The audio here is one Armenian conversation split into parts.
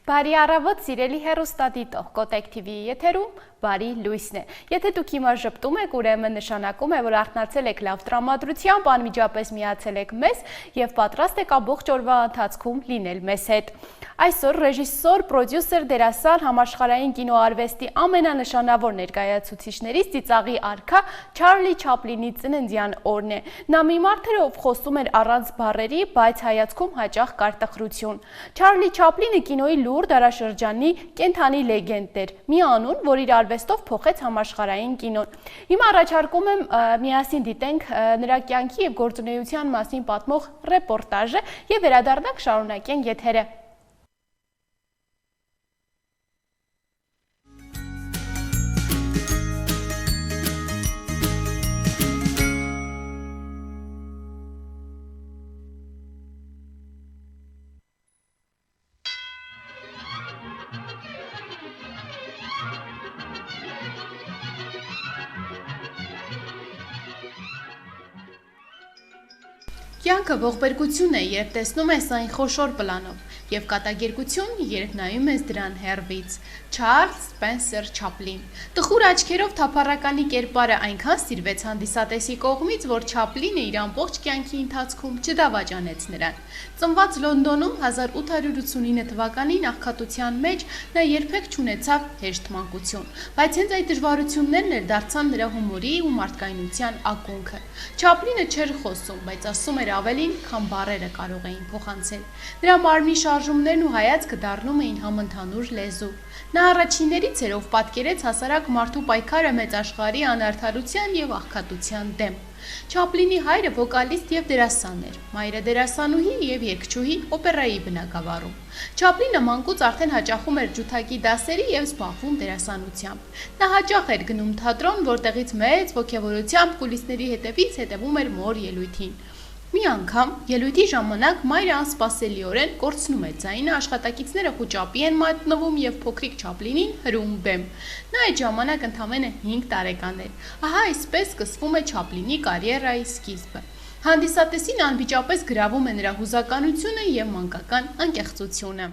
Բարի առավոտ, սիրելի հեռուստադիտող, Կոտեք TV-ի եթերում բարի լույսն է։ Եթե դուք հիմա ժպտում եք, ուրեմն նշանակում է, որ արթնացել եք լավ տրամադրությամբ, անմիջապես միացել եք մեզ եւ պատրաստ եք ամբողջ օրվա ընթացքում լինել մեզ հետ։ Այսօր ռեժիսոր, պրոդյուսեր, դերասան, համաշխարհային կինոարվեստի ամենանշանավոր ներկայացուցիչներից ծիծաղի արքա Չարլի Չապլինի ծննդյան օրն է։ Նա մի մարդ էր, ով խոսում էր առանց բառերի, բայց հայացքում հաճախ կար տխրություն։ Չարլի Չապլինը կինոյի լուր դարաշրջանի կենթանի լեգենդ էր, մի անուն, որ իր արվեստով փոխեց համաշխարհային կինոն։ Հիմա առաջարկում եմ միասին դիտենք նրա կյանքի եւ գործունեության մասին պատմող ռեպորտաժը եւ վերադառնանք շարունակենք եթերը։ Կյանքը ողբերգություն է, երբ տեսնում ես այն խոշոր պլանով, եւ կատակերգություն, երբ նայում ես դրան հեռվից։ Չարլզ Սպենսեր Չապլին։ Տխուր աչքերով թափառականի կերպարը այնքան սիրվեց հանդիսատեսի կողմից, որ Չապլինը իր ամբողջ կյանքի ընթացքում չդավաճանեց նրան։ Ծնված Լոնդոնում 1889 թվականին աղքատության մեջ նա երբեք չունեցավ հեշտ մանկություն, բայց հենց այդ դժվարություններն էլ դարձան նրա հումորի ու մարդկայնության ակունքը։ Չապլինը չէր խոսում, բայց ասում էր ավելին, քան բառերը կարող էին փոխանցել։ Նրա մարմնի շարժումներն ու հայացքը դառնում էին համընդհանուր լեզու։ Նա առաջիններից էր, ով պատկերեց հասարակ մարդու պայքարը մեծ աշխարհի անարդարության եւ աղքատության դեմ։ Չապլինի հայրը վոկալիստ եւ դերասան էր, մայրը դերասանուհի եւ երգչուհի օպերայի բնագավառում։ Չապլինը մանկուց արդեն հաճախում էր ջութակի դասերի եւ զբաղվում դերասանությամբ։ Նա հաճախ էր գնում թատրոն, որտեղից մեծ ոգևորությամբ կուլիսների հետևից հետևում էր մոր ելույթին։ Մի անգամ ելույթի ժամանակ մայրը անսպասելիորեն կորցնում է ձայնը, աշխատակիցները խուճապի են մատնվում եւ փոքրիկ Չապլինին հրում բեմ։ Նա այդ ժամանակ ընդամենը 5 տարեկան էր։ Ահա այսպես սկսվում է Չապլինի կարիերայի սկիզբը։ Հանդիսատեսին անմիջապես գրավում է նրա հուզականությունը եւ մանկական անկեղծությունը։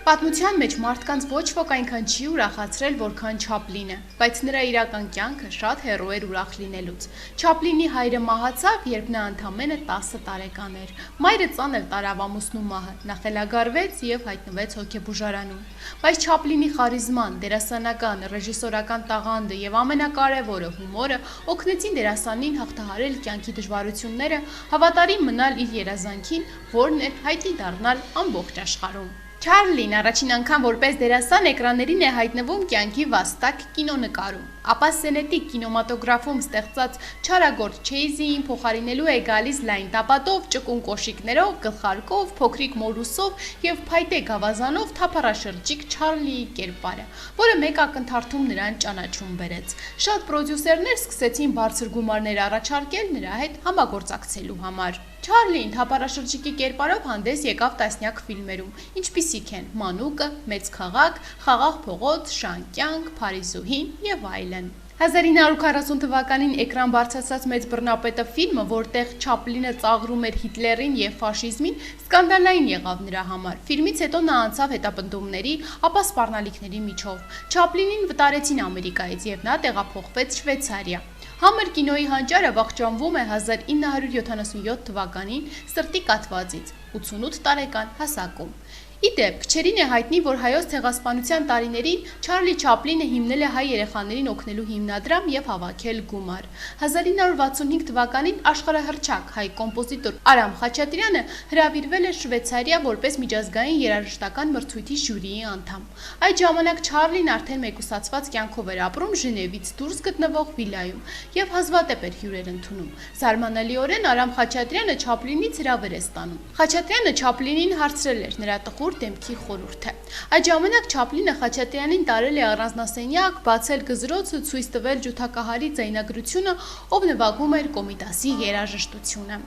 Պատմության մեջ մարդկանց ոչ ոք այնքան չի ուրախացրել, որքան Չապլինը, բայց նրա իրական կյանքը շատ հեռու էր ուրախ լինելուց։ Չապլինի հայրը մահացավ, երբ նա ընդամենը 10 տարեկան էր։ Մայրը ծանր տարավ ամուսնու մահը, նա խելագարվեց եւ հայտնվեց հոգեբուժարանում։ Բայց Չապլինի խարիզման, դերասանական, ռեժիսորական տաղանդը եւ ամենակարևորը հումորը օգնեցին դերասանին հաղթահարել կյանքի դժվարությունները, հավատարիմ մնալ իր երազանքին, որն էր հայտնի դառնալ ամբողջ աշխարհում։ Չարլին առաջին անգամ որպես դերասան էկրաններին է հայտնվում կյանքի վաստակ կինոնկարում, ապա սենետիկ կինոմատոգրաֆում ստեղծած չարագործ Չեյզիին փոխարինելու է գալիս լայն տապատով, ճկուն կոշիկներով, գլխարկով, փոքրիկ մորուսով եւ փայտե գավազանով թափառաշրջիկ Չարլիի կերպարը, որը մեկ ակնթարթում նրան ճանաչում բերեց։ Շատ պրոդյուսերներ սկսեցին բարձր գումարներ առաջարկել նրա հետ համագործակցելու համար։ Չարլին թափառաշրջիկի կերպարով հանդես եկավ տասնյակ ֆիլմերում, ինչպիսիք են Մանուկը, Մեծ քաղաք, Խաղաղ փողոց, Շանկյանք, Փարիզուհին եւ այլն։ 1940 թվականին էկրան բարձրացած Մեծ բռնապետը ֆիլմը, որտեղ Չապլինը ծաղրում էր Հիտլերին եւ ֆաշիզմին, սկանդալային եղավ նրա համար։ Ֆիլմից հետո նա անցավ հետապնդումների, ապա սպառնալիքների միջով։ Չապլինին վտարեցին Ամերիկայից եւ նա տեղափոխվեց Շվեյցարիա։ Համր կինոյի հանճարը վախճանվում է 1977 թվականին սրտի կաթվածից, 88 տարեկան հասակում։ Իդեպ, քչերին է հայտնի, որ հայոց ցեղասպանության տարիներին Չարլի Չապլինը հիմնել է հայ երեխաներին օգնելու հիմնադրամ եւ հավաքել գումար։ 1965 թվականին աշխարհահռչակ հայ կոմպոզիտոր Արամ Խաչատրյանը հրավիրվել է Շվեյցարիա որպես միջազգային երաժշտական մրցույթի ժյուրիի անդամ։ Այդ ժամանակ Չարլին արդեն մեկուսացված կյանքով էր ապրում Ժնևից դուրս գտնվող վիլայում եւ հազվադեպ էր հյուրեր ընդունում։ Զարմանալիորեն Արամ Խաչատրյանը Չապլինից հրավեր է ստանում։ Խաչատրյանը Չապլինին հարցրել էր նրա տխուր դեմքի խորհուրդը։ Այդ ժամանակ Չապլինը Խաչատրյանին տարել է առանձնասենյակ, բացել գզրոցը, ցույց տվել ջութակահարի ձայնագրությունը, ով նվագում էր Կոմիտասի երաժշտությունը։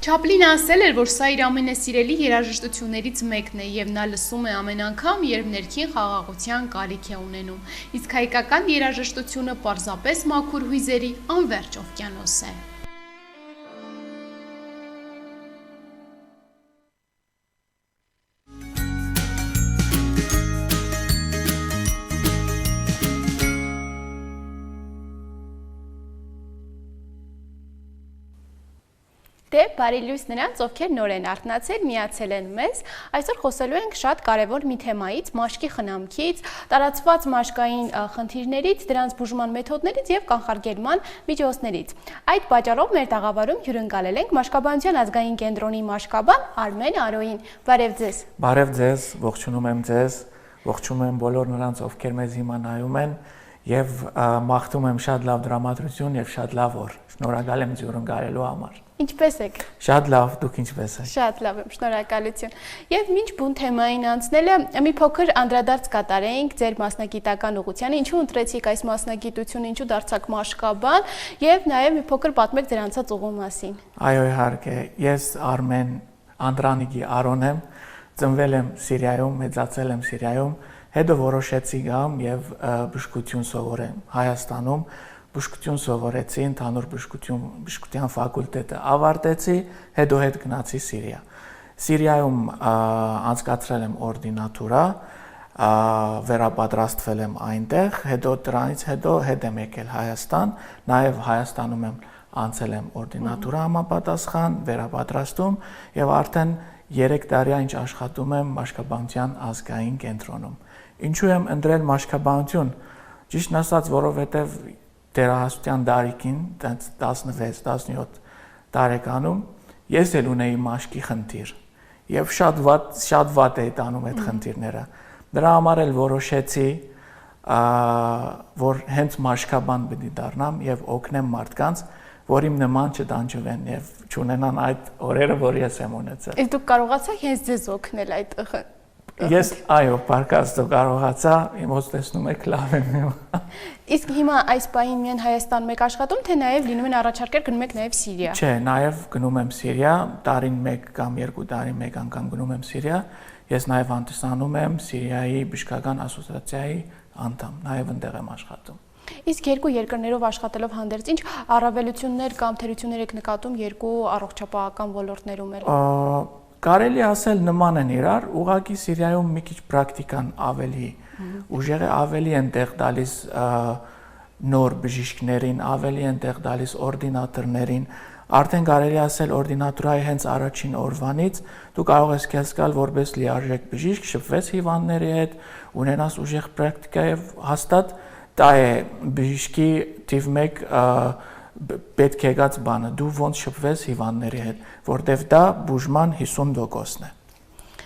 Չապլինը ասել էր, որ սա իր ամենասիրելի երաժշտություններից մեկն է եւ նա լսում է ամեն անգամ, երբ ներքին խաղաղության կարիք է ունենում։ Իսկ հայկական երաժշտությունը պարզապես մաքուր հույզերի անվերջ օվկիանոս է։ Դե բարի լույս նրանց, ովքեր նոր են արթնացել, միացել են մեզ։ Այսօր խոսելու ենք շատ կարևոր մի թեմայից, մաշկի խնամքից, տարածված մաշկային խնդիրներից, դրանց բուժման մեթոդներից եւ կանխարգելման միջոցներից։ Այդ պատճառով մեր տաղավարում հյուրընկալել ենք Մաշկաբանության ազգային կենտրոնի մաշկաբան Արմեն Արոյին։ Բարև ձեզ։ Բարև ձեզ, ողջունում եմ ձեզ, ողջունում եմ բոլոր նրանց, ովքեր մեզ հիմա նայում են եւ մաղթում եմ շատ լավ դրամատրություն եւ շատ լավ օր։ Շնորհակալ եմ ձյուրն գալելու համար։ Ինչպե՞ս եք։ Շատ լավ, դուք ինչպե՞ս եք։ Շատ լավ եմ, շնորհակալություն։ Եվ ինչ բուն թեմային անցնելը մի փոքր անդրադարձ կատարեինք ձեր մասնագիտական ուղղությանը, ինչու ընտրեցիք այս մասնագիտությունը, ինչու դարձաք մաշկաբան եւ նաեւ մի փոքր պատմեք ձեր անցած ուղու մասին։ Այո, իհարկե, ես Արմեն Անդրանիկի Արոն եմ, ծնվել եմ Սիրիայում, մեծացել եմ Սիրիայում, հետո որոշեցի գամ եւ բժշկություն սովորեմ Հայաստանում։ Բժշկություն սովորեցի, ընդհանուր բժշկության ֆակուլտետը ավարտեցի, հետո հետ գնացի Սիրիա։ Սիրիայում անցկացրել եմ օրդինատուրա, վերապատրաստվել եմ այնտեղ, հետո դրանից հետո հետ եմ եկել Հայաստան, նաև Հայաստանում եմ անցել եմ օրդինատուրա համապատասխան, վերապատրաստում եւ արդեն 3 տարի ինչ աշխատում եմ Մաշկաբանության ազգային կենտրոնում։ Ինչու եմ ընտրել մաշկաբանություն։ Ճիշտն ասած, որովհետեւ դերահասության դարիքին 16-17 տարեկանում ես էլ ունեի մաշկի խնդիր եւ շատ վատ էի տանում այդ խնդիրները։ Դրա համար էլ որոշեցի, որ հենց մաշկաբան պիտի դառնամ եւ օգնեմ մարդկանց, որ իմ նման չտանջվեն եւ չունենան այդ օրերը, որ ես եմ ունեցել։ Իսկ դուք կարողացաք հենց ձեզ օգնել այդ Ես այո, բարգաստո կարողացա, իմոց տեսնում եք լավ եմ։ Իսկ հիմա այս պահին միայն Հայաստանում եք աշխատում, թե նաև լինում են առաջարկներ գնում եք նաև Սիրիա։ Չէ, նաև գնում եմ Սիրիա, տարին 1 կամ 2 տարին 1 անգամ գնում եմ Սիրիա։ Ես նաև հանդիսանում եմ Սիրիայի բժշկական ասոցիացիայի անդամ, նաև այնտեղ եմ աշխատում։ Իսկ երկու երկրներով աշխատելով հանդերձ ինչ առավելություններ կամ թերություններ եք նկատում երկու առողջապահական ոլորտներում էլ։ Կարելի ասել նման են իրար, ուղղակի Սիրիայում մի քիչ պրակտիկան ավելի ուժեղ է, ավելի են տեղ տալիս նոր բժիշկներին, ավելի են տեղ տալիս օրդինատորներին, արդեն կարելի ասել օրդինատուրայի հենց առաջին օրվանից դու կարող ես քեզ գալ որպես լիարժեք բժիշկ, շփվես հիվանդների հետ, ունենաս ուժեղ պրակտիկա եւ հաստատ դա է բժիշկի թիվ 1 պետք է եկած բանը, դու ոնց շփվես հիվանդների հետ, որտեվ դա բուժման 50%-ն է։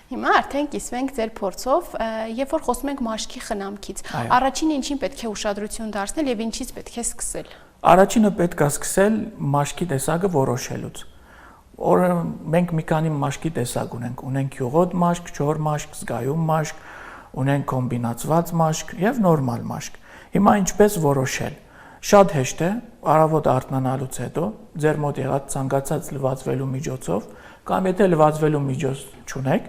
Հիմա արդեն կիսվենք ձեր փորձով, երբ որ խոսում ենք մաշկի խնամքից, առաջինը ինչին պետք է ուշադրություն դարձնել եւ ինչից պետք է սկսել։ Առաջինը պետք է սկսել մաշկի տեսակը որոշելուց։ Մենք մի քանի մաշկի տեսակ ունենք յուղոտ մաշկ, չոր մաշկ, զգայուն մաշկ, ունենք կոմբինացված մաշկ եւ նորմալ մաշկ։ Հիմա ինչպես որոշել։ Շատ հեշտ է, առավոտ արթնանալուց հետո ձեր մոտ եղած ցանկացած լվացվելու միջոցով կամ եթե լվացվելու միջոց չունեք,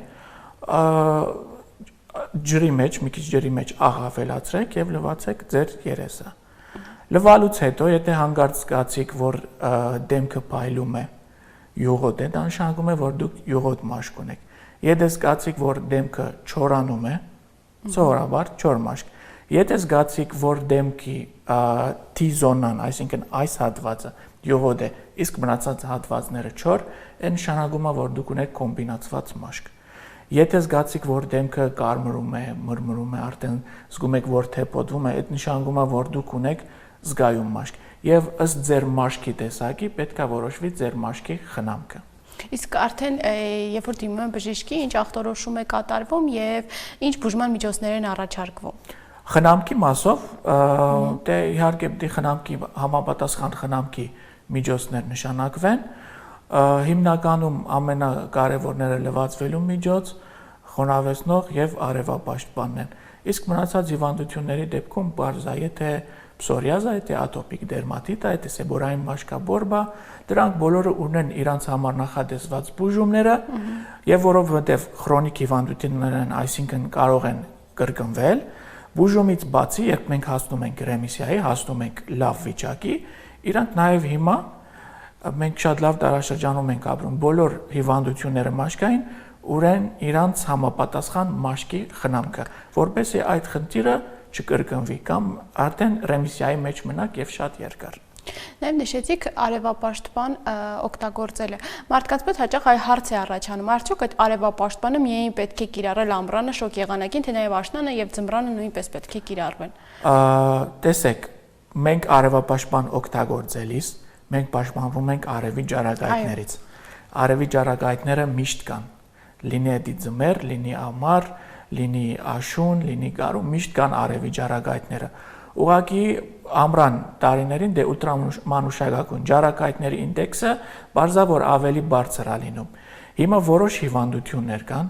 ջրի մեջ, մի քիչ ջրի մեջ աղ ավելացրեք եւ լվացեք ձեր երեսը։ Լվալուց հետո, եթե հանկարծ զգացիք, որ դեմքը փայլում է, յուղոտ է, դա նշանակում է, որ դուք յուղոտ մաշկ ունեք։ Եթե զգացիք, որ դեմքը չորանում է, սովորաբար չոր մաշկ։ Եթե զգացիք, որ դեմքի T-զոնան, այսինքն այս հատվածը յուղոտ է, իսկ մնացած հատվածները չոր, այն նշանակում է, որ դուք ունեք կոմբինացված մաշկ։ Եթե զգացիք, որ դեմքը կարմրում է, մրմրում է, արդեն զգում եք, որ թեփոտվում է, այդ նշանակում է, որ դուք ունեք զգայուն մաշկ։ Եվ ըստ ձեր մաշկի տեսակի պետք է որոշվի ձեր մաշկի խնամքը։ Իսկ արդեն երբ որ դիմում են բժիշկի, ինչ ախտորոշում է կատարվում եւ ինչ բուժման միջոցներ են առաջարկվում։ Խնամքի մասով, դե իհարկե պետք է խնամքի համապատասխան խնամքի միջոցներ նշանակվեն, հիմնականում ամենակարևորները լվացվելու միջոց, խոնավեցնող եւ արևապաշտպանն են։ Իսկ մնացած հիվանդությունների դեպքում բարձ է, եթե պսորիազա, եթե ատոպիկ դերմատիտա, եթե սեբորային մաշկաբորբա, դրանք բոլորը ունեն իրանց համար նախատեսված բուժումները եւ որովհետեւ քրոնիկ հիվանդություններ են, այսինքն կարող են կրկնվել, բուժումից բացի, երբ մենք հասնում ենք ռեմիսիայի, հասնում ենք լավ վիճակի, իրանք նաեւ հիմա մենք շատ լավ դարաշրջանում ենք ապրում, բոլոր հիվանդությունները մաշկային ունեն իրանց համապատասխան մաշկի խնամքը, որպեսզի այդ խնդիրը չկրկնվի կամ արդեն ռեմիսիայի մեջ մնաք եւ շատ երկար։ Նաև նշեցիք արևապաշտպան օգտագործելը։ Մարդկանց մոտ հաճախ այ հարց է առաջանում, արդյոք այդ արևապաշտպանը միայն պետք է կիրառել ամռանը շոկ եղանակին, թե նաև աշնանը եւ ձմռանը նույնպես պետք է կիրառվեն։ Տեսեք, մենք արևապաշտպան օգտագործելիս մենք պաշտպանվում ենք արևի ջարագայթներից։ Արևի ջարագայթները միշտ կան։ Լինի դա ձմեռ, լինի ամառ, լինի աշուն, լինի գարուն, միշտ կան արևի ջարագայթները։ Ուղղակի ամռան տարիներին դե ուլտրամանուշակագույն ջարագայթների ինդեքսը բարձրավոր ավելի բարձր է լինում։ Հիմա որոշ հիվանդություններ կան,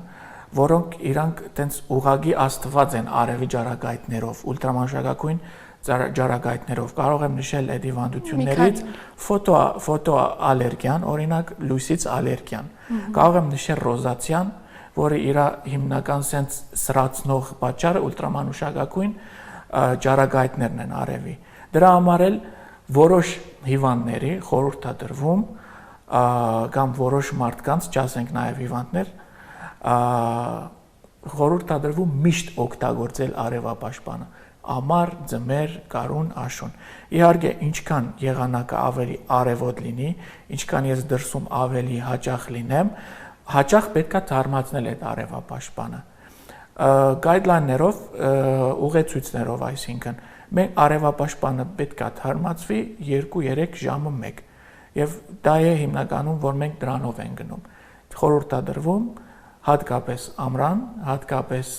որոնք իրանք տենց ուղղակի աստված են արևի ջարագայթներով, ուլտրամանուշակագույն ջարագայթներով։ Կարող եմ նշել այդ հիվանդություններից ֆոտոալերգիան, օրինակ լույսից ալերգիան։ Կարող եմ նշել ռոզացիան, որը իր հիմնական sense սրացնող պատճառը ուլտրամանուշակագույն ջարագայթներն են արևի։ Դրա համար էլ որոշ հիվանդների խորհուրդ է տրվում կամ որոշ մարդկանց, չասենք նաև հիվանդներ, խորհուրդ է տրվում միշտ օգտագործել արևապաշտպանը։ Ամառ, ձմեռ, գարուն, աշուն։ Իհարկե, ինչքան եղանակը ավելի արևոտ լինի, ինչքան ես դրսում ավելի հաճախ լինեմ, հաճախ պետքա թարմացնել այդ արևապաշտպանը։ Գայդլայններով, ուղեցույցներով, այսինքն, մենք արևապաշտպանը պետքա թարմացվի 2-3 ժամը մեկ։ Եվ դա է հիմնականում, որ մենք դրանով ենք գնում։ Խորհուրդ է տրվում հատկապես ամռան, հատկապես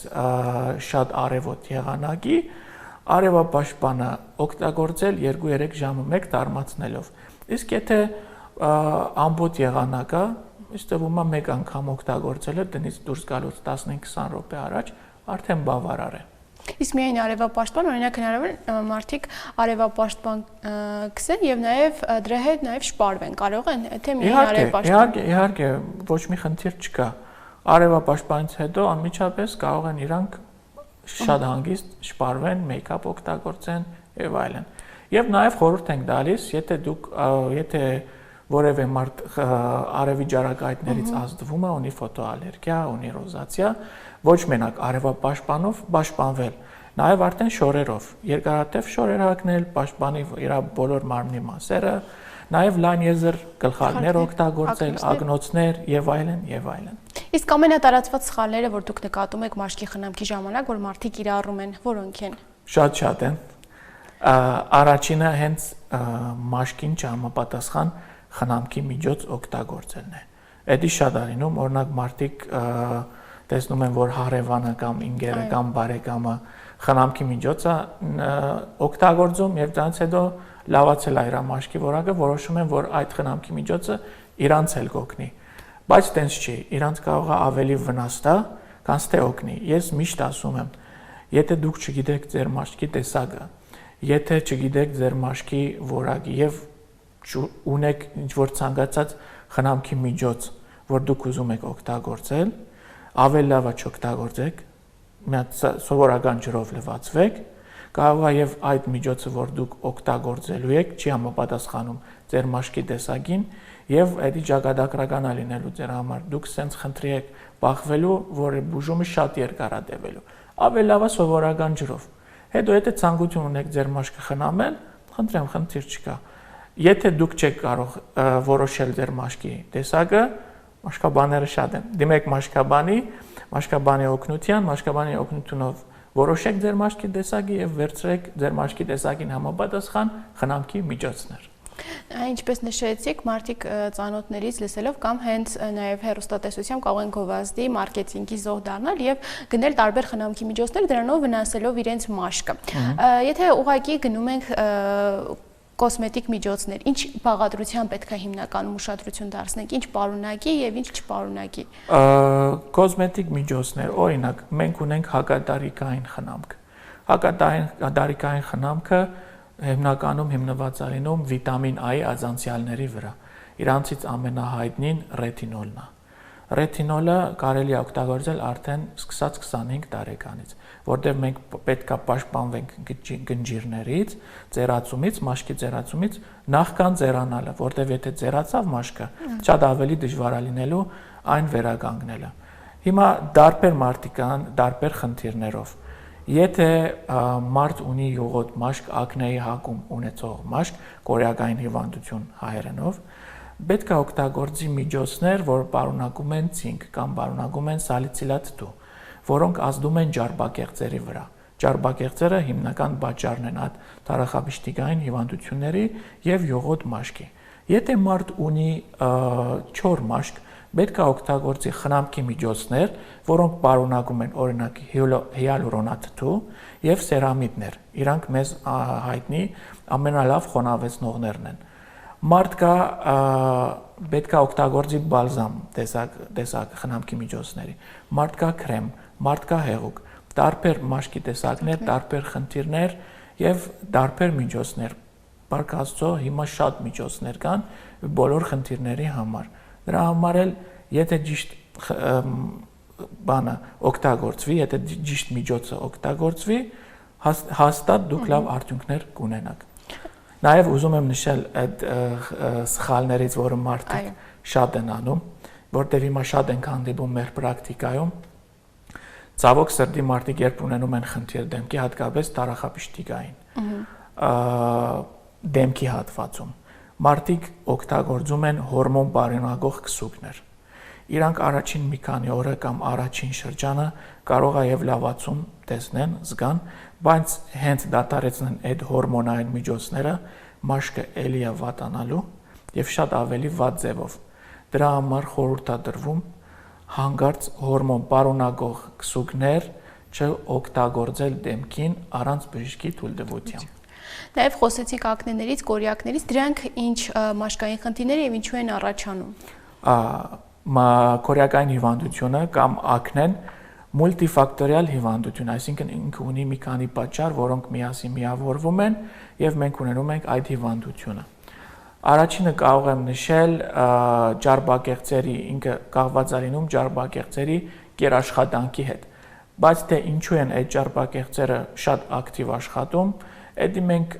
շատ արևոտ եղանակի արևապաշտպանը օգտագործել 2-3 ժամը մեկ թարմացնելով։ Իսկ եթե ամբողջ եղանակը Իս թվում է մեկ անգամ օգտագործելը տնից դուրս գալուց 15-20 րոպե առաջ արդեն բավարար է։ Իսկ միայն արևապաշտպան, օրինակ հնարավոր է մարդիկ արևապաշտպան գցեն եւ նաեւ դրա հետ նաեւ շպարվեն, կարող են, թե միայն արևապաշտպան։ Իհարկե, ոչ մի խնդիր չկա։ Արևապաշտպանից հետո անմիջապես կարող են իրանք շատ հանգիստ շպարվեն, մեյքափ օգտագործեն եւ այլն։ Եվ նաեւ խորհուրդ ենք տալիս, եթե որևէ մարդ արևի ջարագայթներից ազդվում է, ունի ֆոտոալերգիա, ունի ռոզացիա, ոչ մենակ արևապաշտպանով պաշտպանվել, նաև արդեն շորերով, երկարատև շորեր հագնել, պաշտպանի իր բոլոր մարմնի մասերը, նաև լայն եզր գլխարկներ օգտագործել, ագնոցներ եւ այլն եւ այլն։ Իսկ ամենատարածված սխալները, որ դուք նկատում եք մաշկի խնամքի ժամանակ, որ մարդիկ կիրառում են, որոնք են։ Շատ են։ Առաջինը հենց մաշկին չհամապատասխան խնամքի միջոց օգտագործելն է։ Էդի շատ արինում, օրինակ մարդիկ տեսնում են, որ հարևանը կամ ինգերը կամ բարեկամը խնամքի միջոցը օգտագործում եւ դրանից հետո լավացել է իր մաշկի որակը, որոշում են, որ այդ խնամքի միջոցը իրանց էլ կօգնի։ Բայց տենց չի, իրանց կարող է ավելի վնաստա, քան թե օգնի։ Ես միշտ ասում եմ, եթե դուք չգիտեք ձեր մաշկի տեսակը, եթե չգիտեք ձեր մաշկի որակը եւ ունեք ինչ-որ ցանկացած խնամքի միջոց, որ դուք ուզում եք օգտագործել, ավելի լավ է չօգտագործեք, մի հատ սովորական ջրով լվացվեք, կարող է եւ այդ միջոցը, որ դուք օգտագործելու եք, չի համապատասխանում ձեր մաշկի տեսակին եւ այդ ճակատագրական է լինելու ձեր համար։ Դուք սենց խնդրի եք բախվելու, որ բուժումը շատ երկար է տևելու։ Ավելի լավ է սովորական ջրով։ Հետո եթե ցանկություն ունեք ձեր մաշկը խնամել, խնդրեմ, խնդիր չկա։ Եթե դուք չեք կարող որոշել ձեր մաշկի տեսակը, մաշկաբանները շատ են։ Դիմեք մաշկաբանի օգնությունով որոշեք ձեր մաշկի տեսակը եւ վերցրեք ձեր մաշկի տեսակին համապատասխան խնամքի միջոցներ։ Ինչպես նշեցիք, մարդիկ ծանոթներից լսելով կամ հենց նաև հեռուստատեսությամբ կարող են գովազդի, մարքեթինգի զոհ դառնալ եւ գնել տարբեր խնամքի միջոցներ, դրանով վնասելով իրենց մաշկը։ Եթե ուղղակի գնում ենք կոսմետիկ միջոցներ, ինչ բաղադրության պետք է հիմնականում ուշադրություն դարձնենք, ինչ պարունակի եւ ինչ չպարունակի։ Կոսմետիկ միջոցներ, օրինակ, մենք ունենք հակադարիկային խնամք։ Հակադարիկային խնամքը հիմնականում հիմնված է լինում վիտամին A-ի ազանցիալների վրա։ Իրանցից ամենահայտնին ռետինոլն է։ Ռետինոլը կարելի է օգտագործել արդեն սկսած 25 տարեկանից, որտեղ մենք պետք է պաշտպանվենք գնջիրներից, ծերացումից, մաշկի ծերացումից նախքան ծերանալը, որտեղ եթե ծերացավ մաշկը, շատ ավելի դժվար է լինելու այն վերականգնելը։ Հիմա դարբեր մարդիկ կան, դարբեր խնդիրներով։ Եթե մարդ ունի յուղոտ մաշկ, ակնեի հակում ունեցող մաշկ, կորեակային հիվանդություն հայերենով, պետք է օգտագործի միջոցներ, որ պարունակում են ցինկ կամ պարունակում են սալիցիլատ-2, որոնք ազդում են ջարբակեղծերի վրա։ Ջարբակեղծերը հիմնական պատճառն են այդ թարախաբիշտիկային հիվանդությունների եւ յուղոտ մաշկի։ Եթե մարդ ունի չոր մաշկ, պետք է օգտագործի խնամքի միջոցներ, որոնք պարունակում են օրինակ հիալուրոնատ-2 եւ սերամիդներ։ Իրանք մեզ հայտնի ամենալավ խոնավեցնողներն են։ Մարդկա պետք է օգտագործի բալզամ տեսակ խնամքի միջոցների, մարդկա քրեմ, մարդկա հեղուկ, տարբեր մաշկի տեսակներ, տարբեր խնդիրներ եւ տարբեր միջոցներ։ Բարք Աստծո, հիմա շատ միջոցներ կան բոլոր խնդիրների համար։ Դրա համար էլ եթե ճիշտ բանը օգտագործվի, եթե ճիշտ միջոցը օգտագործվի, հաստատ դուք լավ արդյունքներ կունենաք։ Նաև ուզում եմ նշել այդ սխալներից, որը մարդիկ շատ են անում, որտեղ հիմա շատ ենք հանդիպում մեր պրակտիկայում։ Ցավոք սրտի մարդիկ երբ ունենում են խնդիր դեմքի, հատկապես թարախաբիշտիկային դեմքի հատվածում, մարդիկ օգտագործում են հորմոն պարունակող քսուկներ։ Իրանք առաջին մի քանի օրը կամ առաջին շրջանը կարող է եւ լավացում տեսնեն, զգան, բայց հենց դադարեցնեն այդ հորմոնային միջոցները, մաշկը էլի է վատանալու եւ շատ ավելի վատ ձևով։ Դրա համար խորհուրդ է դրվում հանգարց հորմոն պարունակող քսուկներ չօգտագործել դեմքին առանց բժշկի թույլտվության։ Նաև խոսեցիք ակնեներից, կորյակներից, դրանք ինչ մաշկային խնդիրներ եւ ինչու են առաջանում։ Կորեակային հիվանդությունը կամ ակնեն մուլտիֆակտորիալ հիվանդություն, այսինքն ինքը ունի մի քանի պատճառ, որոնք միասին միավորվում են եւ մենք ունենում ենք այդ հիվանդությունը։ Առաջինը կարող եմ նշել ջարբակեղծերի, ինքը կախված է լինում ջարբակեղծերի կերաշխատանքի հետ։ Բայց թե ինչու են այդ ջարբակեղծերը շատ ակտիվ աշխատում, Էդի մենք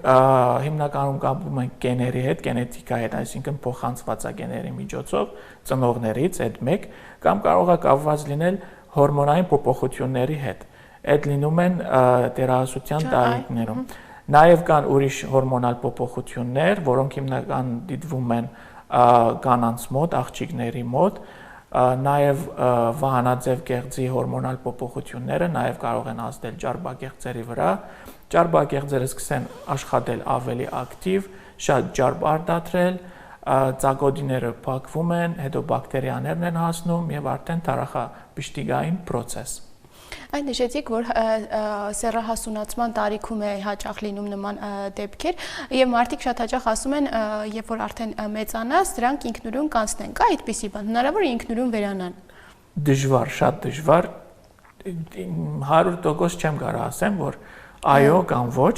հիմնականում կապվում ենք գեների հետ, գենետիկայի հետ, այսինքն փոխանցվածագեների միջոցով, ծնողներից այդ մեկ, կամ կարող է կապված լինել հորմոնային փոփոխությունների հետ։ Այդ լինում են տերահասության տարիքներում։ Նաև կան ուրիշ հորմոնալ փոփոխություններ, որոնք հիմնական դիտվում են կանանց մոտ, աղջիկների մոտ, նաև վահանաձև կեղծի հորմոնալ փոփոխությունները նաև կարող են ազդել ջարբակեղծերի վրա։ Ջարբակեղծերը սկսեն աշխատել ավելի ակտիվ, շատ ջարբ արտադրել, ծակոդիները փակվում են, հետո բակտերիաներն են հասնում եւ արդեն թարախաբիշտիկային process։ Այն նշեցիք, որ սեռահասունացման տարիքում է հաճախ լինում նման դեպքեր եւ մարդիկ շատ հաճախ ասում են, երբ որ արդեն մեծանաս, դրանք ինքնուրույն կանցնեն։ Կա այդպիսի բան, հնարավոր է ինքնուրույն վերանան։ Դժվար, շատ դժվար։ 100% չեմ կարող ասեմ, որ այո կամ ոչ,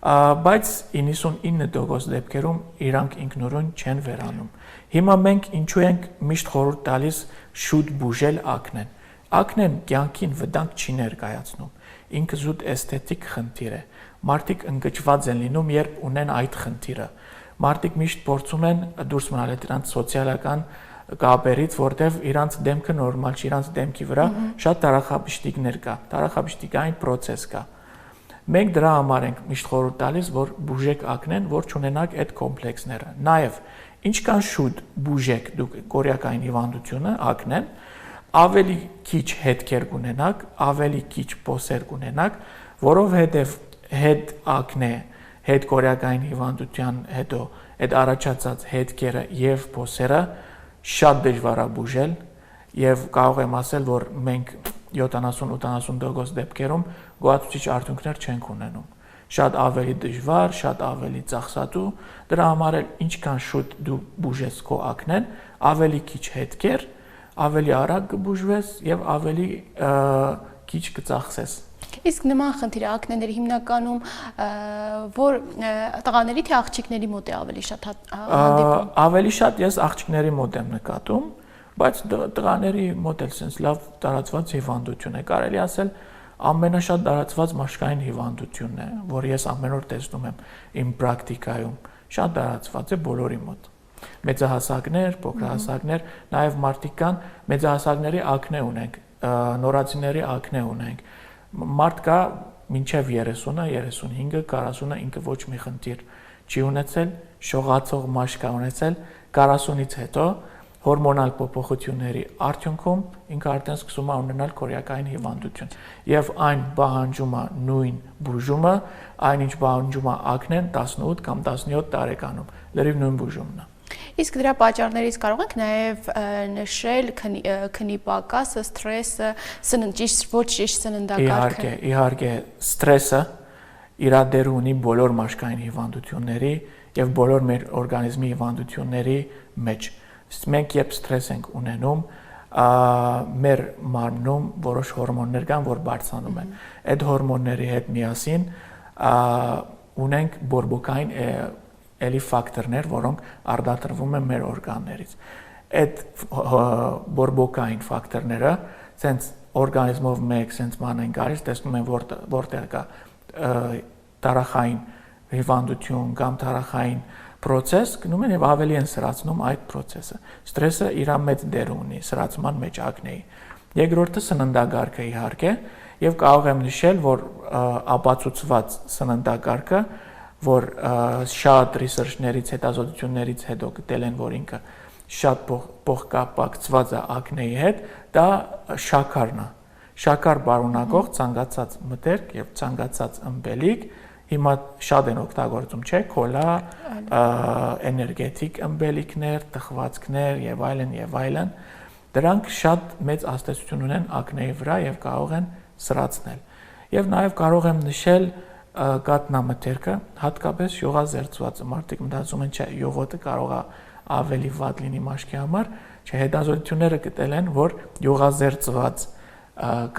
բայց 99% դեպքերում իրանք ինքնուրույն չեն վերանում։ Հիմա մենք ինչու ենք միշտ խորհուրդ տալիս շուտ բուժել ակնեն։ Ակնեն կյանքին վտանգ չի ներկայացնում։ Ինքը զուտ էսթետիկ խնդիր է։ Մարդիկ ընկճված են լինում, երբ ունեն այդ խնդիրը։ Մարդիկ միշտ փորձում են դուրս մնալ դրանց սոցիալական կապերից, որտեղ իրանց դեմքը նորմալ չի, իրանց դեմքի վրա շատ թարախաբիշտիկներ կա, թարախաբիշտիկային process կա։ Մենք դրա համար ենք միշտ խորհուրդ տալիս, որ բուժեք ակնեն, որ չունենաք այդ կոմպլեքսները։ Նաև ինչքան շուտ բուժեք դուք կորեակային հիվանդությունը, ակնեն, ավելի քիչ հետքեր կունենաք, ավելի քիչ փոսեր կունենաք, որովհետև հետ ակնե, հետ կորեակային հիվանդության հետո այդ առաջացած հետքերը եւ փոսերը շատ դժվար է բուժել եւ կարող եմ ասել, որ մենք 70-80% դեպքերում գոհացուցիչ արդյունքներ չենք ունենում։ Շատ ավելի դժվար, շատ ավելի ծախսատու, դրա համար էլ ինչքան շուտ դու բուժես քո ակնեն, ավելի քիչ հետքեր, ավելի արագ կբուժվես եւ ավելի քիչ կծախսես։ Իսկ նման խնդիրը ակնեների հիմնականում որ տղաների թե աղջիկների մոտ է ավելի շատ հանդիպում։ Ավելի շատ ես աղջիկների մոտ եմ նկատում, բայց տղաների մոտ էլ sense լավ տարածված հիվանդություն է, կարելի ասել ամենաշատ տարածված մաշկային հիվանդությունն է, որ ես ամեն օր տեսնում եմ իմ պրակտիկայում, շատ տարածված է բոլորի մոտ։ Մեծահասակներ, փոքրահասակներ, նաև մարդիկ կան, մեծահասակների ակնե ունենք, նորածինների ակնե ունենք։ Մարդ կա մինչև 30-ը, 35-ը, 40-ը ինքը ոչ մի խնդիր չի ունեցել, շողացող մաշկ է ունեցել, 40-ից հետո հորմոնալ փոփոխությունների արդյունքում ինքը արդեն սկսում է ունենալ քորեակային հիվանդություն եւ այն պահանջում է նույն բուժումը, այնինչ պահանջում է ակնեն 18 կամ 17 տարեկանում, լրիվ նույն բուժումն է։ Իսկ դրա պատճառներից կարող ենք նաև նշել քնի պակասը, սթրեսը, ոչ ճիշտ սննդակարգը։ Իհարկե, սթրեսը իր դեր ունի բոլոր մաշկային հիվանդությունների եւ բոլոր մեր օրգանիզմի հիվանդությունների մեջ։ Մենք երբ սթրես ենք ունենում, մեր մարմնում որոշ հորմոններ կան, որ բարձրանում են։ Այդ հորմոնների հետ միասին ունենք բորբոքային էլի ֆակտորներ, որոնք արտադրվում են մեր օրգաններից։ Այդ բորբոքային ֆակտորները, sense օրգանիզմով մեկ sense ման են գալիս, տեսնում են որտեղ կա տարախային հիվանդություն կամ տարախային process, գնում են եւ ավելի են սրացնում այդ process-ը։ Սթրեսը իր մեծ դեր ունի սրացման մեջ ակնեի։ Երկրորդը սննդակարգը իհարկե, եւ կարող եմ նշել, որ ապացուցված սննդակարգը, որ շատ ռեսերչներից, հետազոտություններից հետո գտել են, որ ինքը շատ փոխկապակցված է ակնեի հետ, դա շաքարն է։ Շաքար պարունակող ցանկացած մտերք եւ ցանկացած ըմբելիք հիմա շատ են օգտագործում, չէ՞, կոլա, էներգետիկ ըմբելիքներ, տխվածքներ եւ այլն, դրանք շատ մեծ ազդեցություն ունեն ակնեի վրա եւ կարող են սրացնել։ Եվ նաեւ կարող եմ նշել կաթնամթերքը, հատկապես յուղազերծված մարդիկ մտածում են, չէ, յուղոտը կարող է ավելի վատ լինի մաշկի համար, չէ, հետազոտությունները գտել են, որ յուղազերծված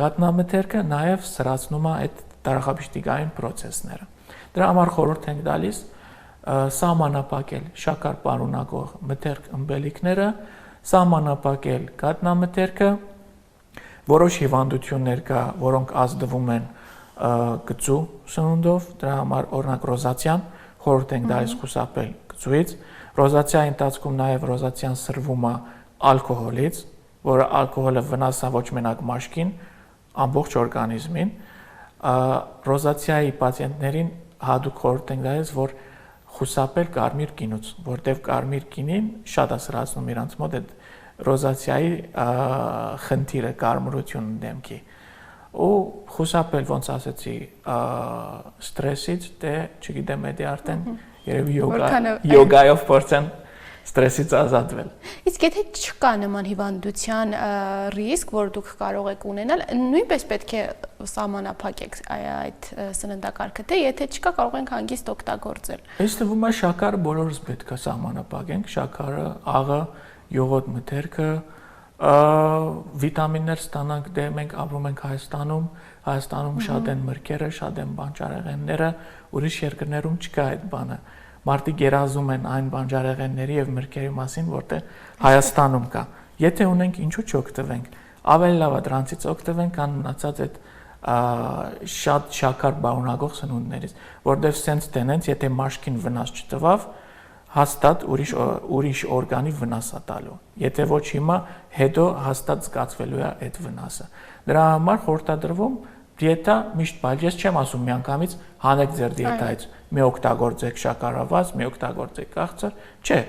կաթնամթերքը նաեւ սրացնում է այդ տարախաբիշտիկային process-ները։ Դրա համար խորհուրդ ենք տալիս սահմանափակել շաքար պարունակող մթերք ըմբելիքները, սահմանափակել կաթնամթերքը, որոշ հիվանդություններ կա, որոնք ազդվում են գծու սնունդով, դրա համար օրինակ ռոզացիան, խորհուրդ ենք տալիս խուսափել գծուից, ռոզացիայի ընթացքում նաև ռոզացիան սրվում է ալկոհոլից, որը ալկոհոլը վնաս է ոչ մենակ մաշկին, ամբողջ օրգանիզմին, ռոզացիայի պացիենտներին հատուկ խորհուրդ ենք տալիս, որ խուսափել կարմիր գինուց, որտեղ կարմիր գինին շատ է սրացնում իրանց մոտ այդ ռոզացիայի խնդիրը, կարմրությունը դեմքի։ Ու խուսափել, ոնց ասեցի, ստրեսից, դե չգիտեմ, դա արդեն երևի յոգայով փորձեն ստրեսից ազատվել։ Իսկ եթե չկա նման հիվանդության ռիսկ, որ դուք կարող եք ունենալ, նույնպես պետք է սահմանափակեք այդ սննդակարգը, թե եթե չկա, կարող ենք հանգիստ օգտագործել։ Ինձ թվում է շաքարը բոլորս պետք է սահմանափակենք, շաքարը, աղը, յուղոտ մթերքը, վիտամիններ ստանանք, դե մենք ապրում ենք Հայաստանում շատ են մրգերը, շատ են բանջարեղենները, ուրիշ երկրներում չկա այդ բանը։ Մարդիկ երազում են այն բանջարեղենների եւ մրգերի մասին, որտեղ Հայաստանում կա։ Եթե ունենք, ինչու՞ չօգտվենք։ Ավելի լավ է դրանցից օգտվենք, քան մնացած այդ շատ շաքար պարունակող սնունդներից, որտեղ sense տենենց, եթե մաշկին վնաս չտվավ, հաստատ ուրիշ օրգանի վնաս է տալու։ Եթե ոչ հիմա, հետո հաստատ զգացվելու է այդ վնասը։ Դրա համար խորհրդադրվում դիետա միշտ բայ, ես չեմ ասում միանգամից հանեք ձեր դիետայից, մի օգտագործեք շաքարավազ, մի օգտագործեք քաղցր, չէ,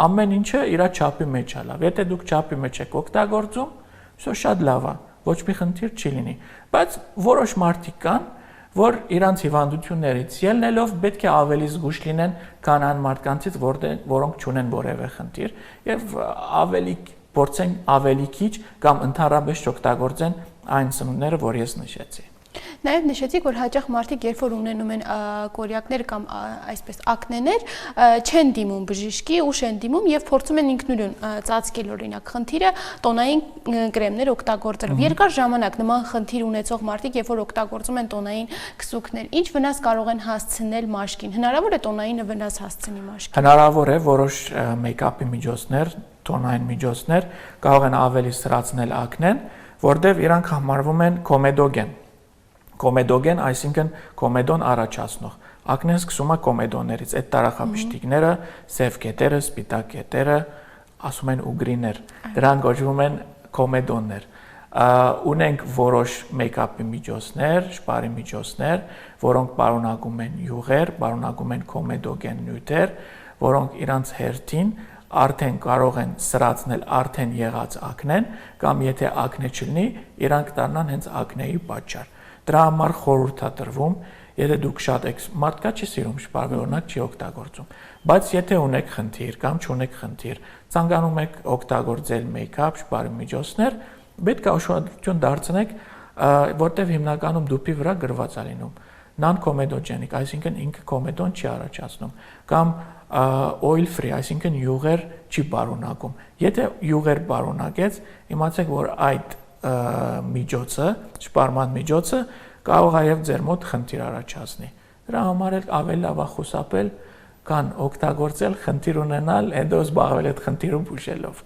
ամեն ինչը իր չափի մեջ է լավ։ Եթե դուք չափի մեջ եք օգտագործում, սա շատ լավ է, ոչ մի խնդիր չի լինի։ Բայց որոշ մարդիկ կան, որ իրանց հիվանդություններից ելնելով պետք է ավելի զգուշ լինեն, քան այն մարդկանցից, որոնք չունեն որևէ խնդիր, եւ ավելի փորձեն ավելի քիչ կամ ընդհանրապես չօգտագործեն այն սնունդները, որ ես նշեցի։ Նաև նշեցիք, որ հաճախ մարդիկ, երբ որ ունենում են կորյակներ կամ այսպես ակնեներ, չեն դիմում բժիշկի, ուշ են դիմում եւ փորձում են ինքնուրույն ծածկել օրինակ խնդիրը տոնային կրեմներ օգտագործելով։ Երկար ժամանակ նման խնդիր ունեցող մարդիկ, երբ որ օգտագործում են տոնային քսուկներ, ինչ վնաս կարող են հասցնել մաշկին։ Հնարավոր է տոնայինը վնաս հասցնի մաշկին։ Հնարավոր է որոշ մեյքափի միջոցներ, տոնային միջոցներ կարող են ավելի սրացնել ակնեն, որտեղ իրանք համարվում են կոմեդոգեն։ Կոմեդոգեն, այսինքն կոմեդոն առաջացնող։ Ակնեն սկսում է կոմեդոններից, այդ տարախապշտիկները, սև կետերը, սպիտակ կետերը, ասում են ուգրիներ, դրանք կոչվում են կոմեդոններ։ Ունենք որոշ մեյքափի միջոցներ, շպարի միջոցներ, որոնք պարունակում են յուղեր, պարունակում են կոմեդոգեն նյութեր, որոնք իրանց հերթին արդեն կարող են սրացնել արդեն եղած ակնեն, կամ եթե ակնե չլինի, իրանք դառնան հենց ակնեի պատճառ։ Դրա համար խորհուրդ է տրվում, եթե դուք շատ եք, մարդկա չի սիրում շպարը, օրինակ չի օգտագործում, բայց եթե ունեք խնդիր կամ չունեք խնդիր, ցանկանում եք օգտագործել մեյքափ, շպարի միջոցներ, պետք է ուշադրություն դարձնեք, որտեղ հիմնականում դուփի վրա գրված է լինում non-comedogenic, այսինքն ինքը կոմեդոն չի առաջացնում, կամ oil free, այսինքն յուղեր չի պարունակում։ Եթե յուղեր պարունակեց, իմացեք, որ այդ միջոցը, շպարման միջոցը կարող է եւ ձեր մոտ խնդիր առաջացնի։ Դրա համար էլ ավելի լավ է խուսափել, կան օգտագործել, խնդիր ունենալ, հետո զբաղվել այդ խնդիրը բուժելով։